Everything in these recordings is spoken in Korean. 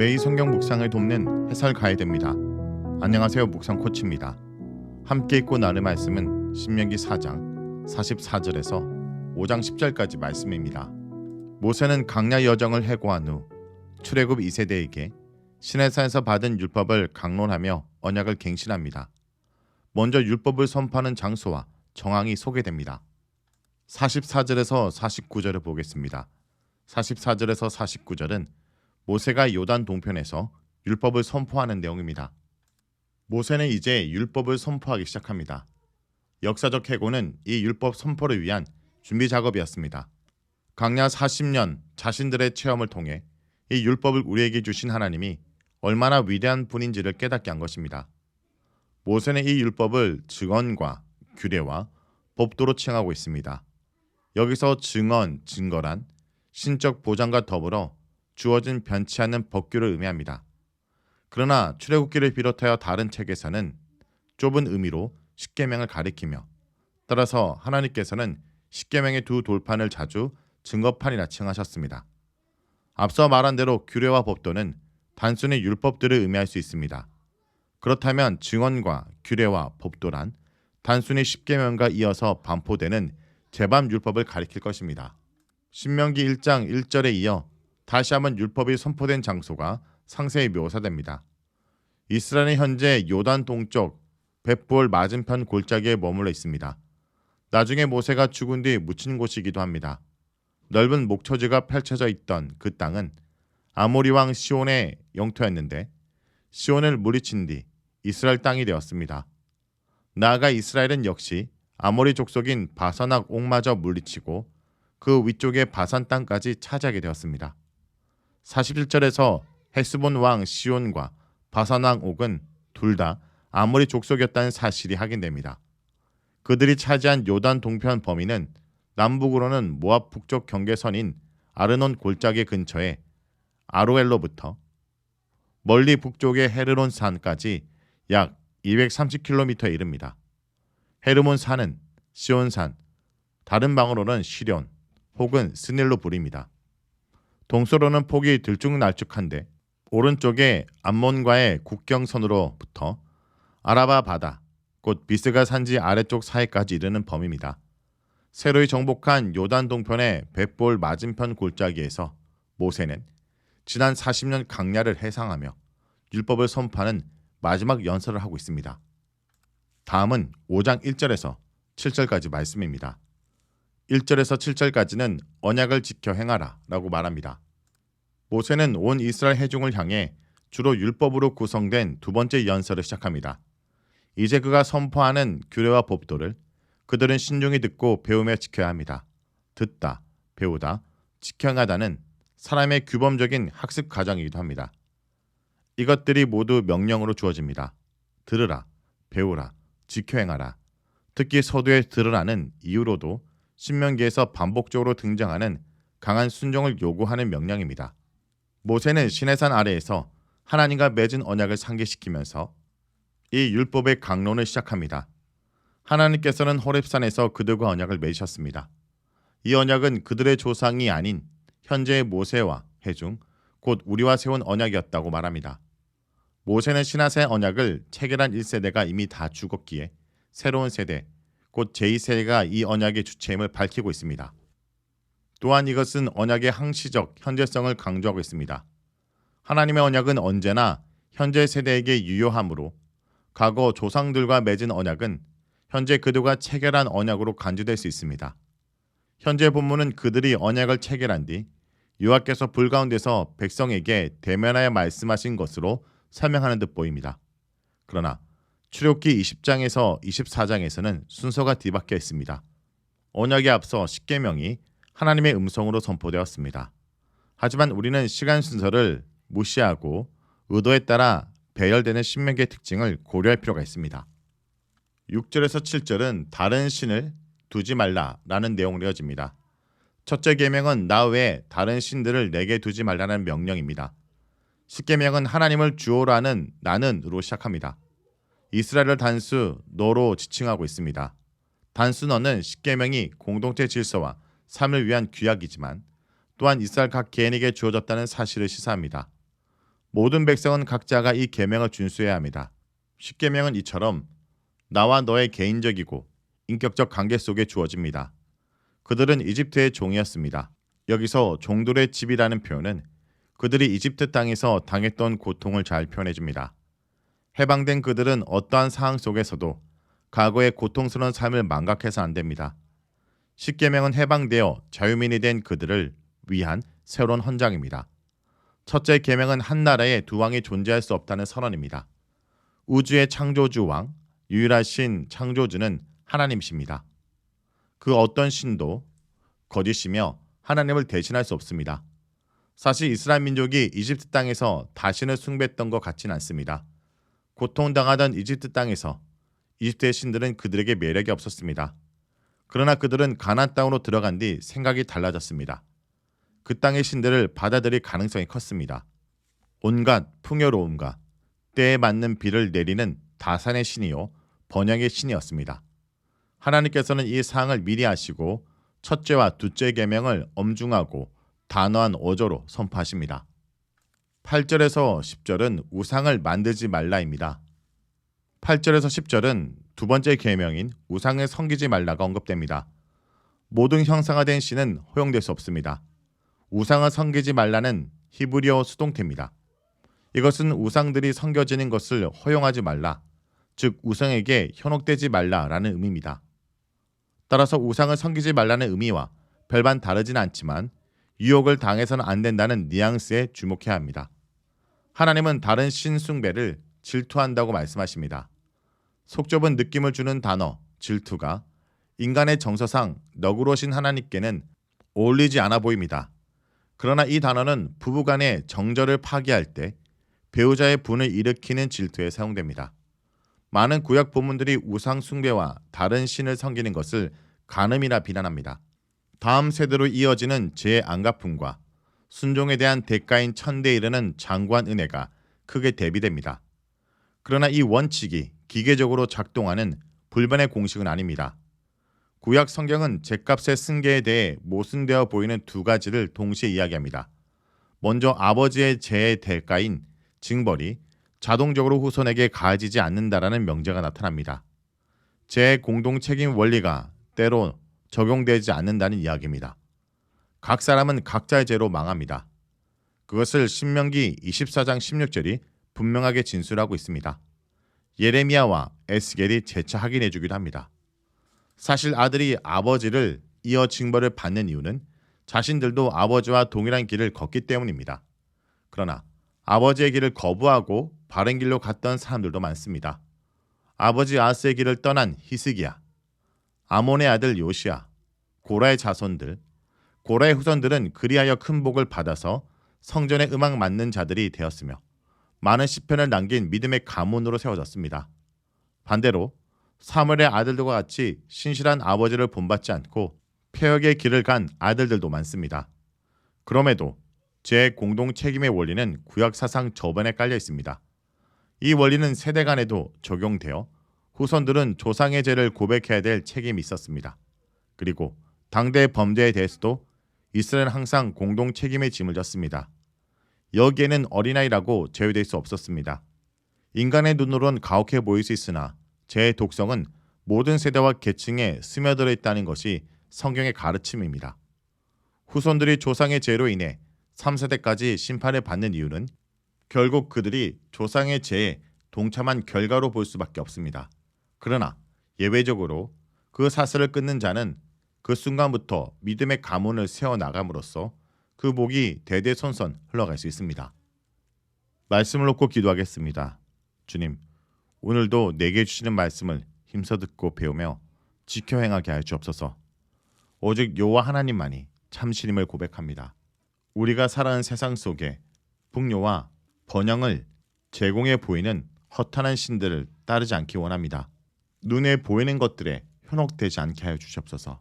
매일 성경 묵상을 돕는 해설 가이드입니다. 안녕하세요, 묵상 코치입니다. 함께 읽고 나눌 말씀은 신명기 4장 44절에서 5장 10절까지 말씀입니다. 모세는 강야 여정을 해고한 후 출애굽 2세대에게 시내산에서 받은 율법을 강론하며 언약을 갱신합니다. 먼저 율법을 선포하는 장소와 정황이 소개됩니다. 44절에서 49절을 보겠습니다. 44절에서 49절은 모세가 요단 동편에서 율법을 선포하는 내용입니다. 모세는 이제 율법을 선포하기 시작합니다. 역사적 해고는 이 율법 선포를 위한 준비 작업이었습니다. 강야 40년 자신들의 체험을 통해 이 율법을 우리에게 주신 하나님이 얼마나 위대한 분인지를 깨닫게 한 것입니다. 모세는 이 율법을 증언과 규례와 법도로 칭하고 있습니다. 여기서 증언, 증거란 신적 보장과 더불어 주어진 변치 않는 법규를 의미합니다. 그러나 출애굽기를 비롯하여 다른 책에서는 좁은 의미로 십계명을 가리키며 따라서 하나님께서는 십계명의 두 돌판을 자주 증거판이라 칭하셨습니다. 앞서 말한 대로 규례와 법도는 단순히 율법들을 의미할 수 있습니다. 그렇다면 증언과 규례와 법도란 단순히 십계명과 이어서 반포되는 제반 율법을 가리킬 것입니다. 신명기 1장 1절에 이어 다시 한번 율법이 선포된 장소가 상세히 묘사됩니다. 이스라엘은 현재 요단 동쪽 벳볼 맞은편 골짜기에 머물러 있습니다. 나중에 모세가 죽은 뒤 묻힌 곳이기도 합니다. 넓은 목초지가 펼쳐져 있던 그 땅은 아모리 왕 시온의 영토였는데 시온을 물리친 뒤 이스라엘 땅이 되었습니다. 나아가 이스라엘은 역시 아모리 족속인 바산악 옥마저 물리치고 그 위쪽의 바산 땅까지 차지하게 되었습니다. 41절에서 헤스본 왕 시온과 바산 왕 옥은 둘 다 아모리 족속이었다는 사실이 확인됩니다. 그들이 차지한 요단 동편 범위는 남북으로는 모압 북쪽 경계선인 아르논 골짜기 근처의 아로엘로부터 멀리 북쪽의 헤르몬 산까지 약 230km에 이릅니다. 헤르몬 산은 시온산, 다른 방어로는 시련 혹은 스닐로 부릅니다. 동서로는 폭이 들쭉날쭉한데 오른쪽에 암몬과의 국경선으로부터 아라바 바다, 곧 비스가 산지 아래쪽 사이까지 이르는 범위입니다. 새로이 정복한 요단 동편의 벳볼 맞은편 골짜기에서 모세는 지난 40년 강야를 해상하며 율법을 선포하는 마지막 연설을 하고 있습니다. 다음은 5장 1절에서 7절까지 말씀입니다. 1절에서 7절까지는 언약을 지켜 행하라 라고 말합니다. 모세는 온 이스라엘 회중을 향해 주로 율법으로 구성된 두 번째 연설을 시작합니다. 이제 그가 선포하는 규례와 법도를 그들은 신중히 듣고 배우며 지켜야 합니다. 듣다, 배우다, 지켜 행하다는 사람의 규범적인 학습 과정이기도 합니다. 이것들이 모두 명령으로 주어집니다. 들으라, 배우라, 지켜 행하라. 특히 서두에 들으라는 이유로도 신명기에서 반복적으로 등장하는 강한 순종을 요구하는 명령입니다. 모세는 시내산 아래에서 하나님과 맺은 언약을 상기시키면서 이 율법의 강론을 시작합니다. 하나님께서는 호렙산에서 그들과 언약을 맺으셨습니다. 이 언약은 그들의 조상이 아닌 현재의 모세와 회중, 곧 우리와 세운 언약이었다고 말합니다. 모세는 시나사의 언약을 체결한 1세대가 이미 다 죽었기에 새로운 세대, 곧 제2세대가 이 언약의 주체임을 밝히고 있습니다. 또한 이것은 언약의 항시적 현재성을 강조하고 있습니다. 하나님의 언약은 언제나 현재 세대에게 유효하므로 과거 조상들과 맺은 언약은 현재 그들과 체결한 언약으로 간주될 수 있습니다. 현재 본문은 그들이 언약을 체결한 뒤 여호와께서 불 가운데서 백성에게 대면하여 말씀하신 것으로 설명하는 듯 보입니다. 그러나 출애굽기 20장에서 24장에서는 순서가 뒤바뀌어 있습니다. 언약에 앞서 십계명이 하나님의 음성으로 선포되었습니다. 하지만 우리는 시간 순서를 무시하고 의도에 따라 배열되는 신명기의 특징을 고려할 필요가 있습니다. 6절에서 7절은 다른 신을 두지 말라라는 내용으로 이어집니다. 첫째 계명은 나 외에 다른 신들을 내게 두지 말라는 명령입니다. 십계명은 하나님을 주어로 하는 나는으로 시작합니다. 이스라엘을 단수 너로 지칭하고 있습니다. 단수 너는 십계명이 공동체 질서와 삶을 위한 규약이지만 또한 이스라엘 각 개인에게 주어졌다는 사실을 시사합니다. 모든 백성은 각자가 이 계명을 준수해야 합니다. 십계명은 이처럼 나와 너의 개인적이고 인격적 관계 속에 주어집니다. 그들은 이집트의 종이었습니다. 여기서 종들의 집이라는 표현은 그들이 이집트 땅에서 당했던 고통을 잘 표현해줍니다. 해방된 그들은 어떠한 상황 속에서도 과거의 고통스러운 삶을 망각해서 안 됩니다. 십계명은 해방되어 자유민이 된 그들을 위한 새로운 헌장입니다. 첫째 계명은 한 나라에 두 왕이 존재할 수 없다는 선언입니다. 우주의 창조주 왕, 유일하신 창조주는 하나님이십니다. 그 어떤 신도 거짓이며 하나님을 대신할 수 없습니다. 사실 이스라엘 민족이 이집트 땅에서 다신을 숭배했던 것 같진 않습니다. 고통당하던 이집트 땅에서 이집트의 신들은 그들에게 매력이 없었습니다. 그러나 그들은 가나안 땅으로 들어간 뒤 생각이 달라졌습니다. 그 땅의 신들을 받아들일 가능성이 컸습니다. 온갖 풍요로움과 때에 맞는 비를 내리는 다산의 신이요 번영의 신이었습니다. 하나님께서는 이 사항을 미리 아시고 첫째와 둘째 계명을 엄중하고 단호한 어조로 선포하십니다. 8절에서 10절은 우상을 만들지 말라입니다. 8절에서 10절은 두 번째 계명인 우상을 섬기지 말라가 언급됩니다. 모든 형상화된 신은 허용될 수 없습니다. 우상을 섬기지 말라는 히브리어 수동태입니다. 이것은 우상들이 섬겨지는 것을 허용하지 말라, 즉 우상에게 현혹되지 말라라는 의미입니다. 따라서 우상을 섬기지 말라는 의미와 별반 다르지는 않지만 유혹을 당해서는 안 된다는 뉘앙스에 주목해야 합니다. 하나님은 다른 신 숭배를 질투한다고 말씀하십니다. 속 좁은 느낌을 주는 단어 질투가 인간의 정서상 너그러우신 하나님께는 어울리지 않아 보입니다. 그러나 이 단어는 부부간의 정절을 파괴할 때 배우자의 분을 일으키는 질투에 사용됩니다. 많은 구약 본문들이 우상 숭배와 다른 신을 섬기는 것을 간음이라 비난합니다. 다음 세대로 이어지는 죄의 안갚음과 순종에 대한 대가인 천대에 이르는 장구한 은혜가 크게 대비됩니다. 그러나 이 원칙이 기계적으로 작동하는 불변의 공식은 아닙니다. 구약 성경은 죗값의 승계에 대해 모순되어 보이는 두 가지를 동시에 이야기합니다. 먼저 아버지의 죄의 대가인 징벌이 자동적으로 후손에게 가해지지 않는다라는 명제가 나타납니다. 죄의 공동 책임 원리가 때로 적용되지 않는다는 이야기입니다. 각 사람은 각자의 죄로 망합니다. 그것을 신명기 24장 16절이 분명하게 진술하고 있습니다. 예레미야와 에스겔이 재차 확인해 주기도 합니다. 사실 아들이 아버지를 이어 징벌을 받는 이유는 자신들도 아버지와 동일한 길을 걷기 때문입니다. 그러나 아버지의 길을 거부하고 바른 길로 갔던 사람들도 많습니다. 아버지 아하스의 길을 떠난 히스기야, 아몬의 아들 요시야, 고라의 자손들, 고라의 후손들은 그리하여 큰 복을 받아서 성전에 음악 맞는 자들이 되었으며 많은 시편을 남긴 믿음의 가문으로 세워졌습니다. 반대로 사무엘의 아들들과 같이 신실한 아버지를 본받지 않고 폐역의 길을 간 아들들도 많습니다. 그럼에도 죄의 공동 책임의 원리는 구약 사상 저변에 깔려 있습니다. 이 원리는 세대 간에도 적용되어 후손들은 조상의 죄를 고백해야 될 책임이 있었습니다. 그리고 당대의 범죄에 대해서도 이스라엘은 항상 공동 책임의 짐을 졌습니다. 여기에는 어린아이라고 제외될 수 없었습니다. 인간의 눈으로는 가혹해 보일 수 있으나 죄의 독성은 모든 세대와 계층에 스며들어 있다는 것이 성경의 가르침입니다. 후손들이 조상의 죄로 인해 3세대까지 심판을 받는 이유는 결국 그들이 조상의 죄에 동참한 결과로 볼 수밖에 없습니다. 그러나 예외적으로 그 사슬을 끊는 자는 그 순간부터 믿음의 가문을 세워나감으로써 그 복이 대대손손 흘러갈 수 있습니다. 말씀을 놓고 기도하겠습니다. 주님, 오늘도 내게 주시는 말씀을 힘써 듣고 배우며 지켜 행하게 하여 주옵소서. 오직 여호와 하나님만이 참신임을 고백합니다. 우리가 살아가는 세상 속에 풍요와 번영을 제공해 보이는 허탄한 신들을 따르지 않기 원합니다. 눈에 보이는 것들에 현혹되지 않게 하여 주시옵소서.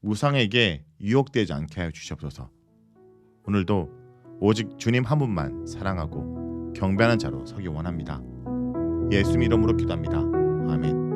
우상에게 유혹되지 않게 하여 주시옵소서. 오늘도 오직 주님 한 분만 사랑하고 경배하는 자로 서기 원합니다. 예수 이름으로 기도합니다. 아멘.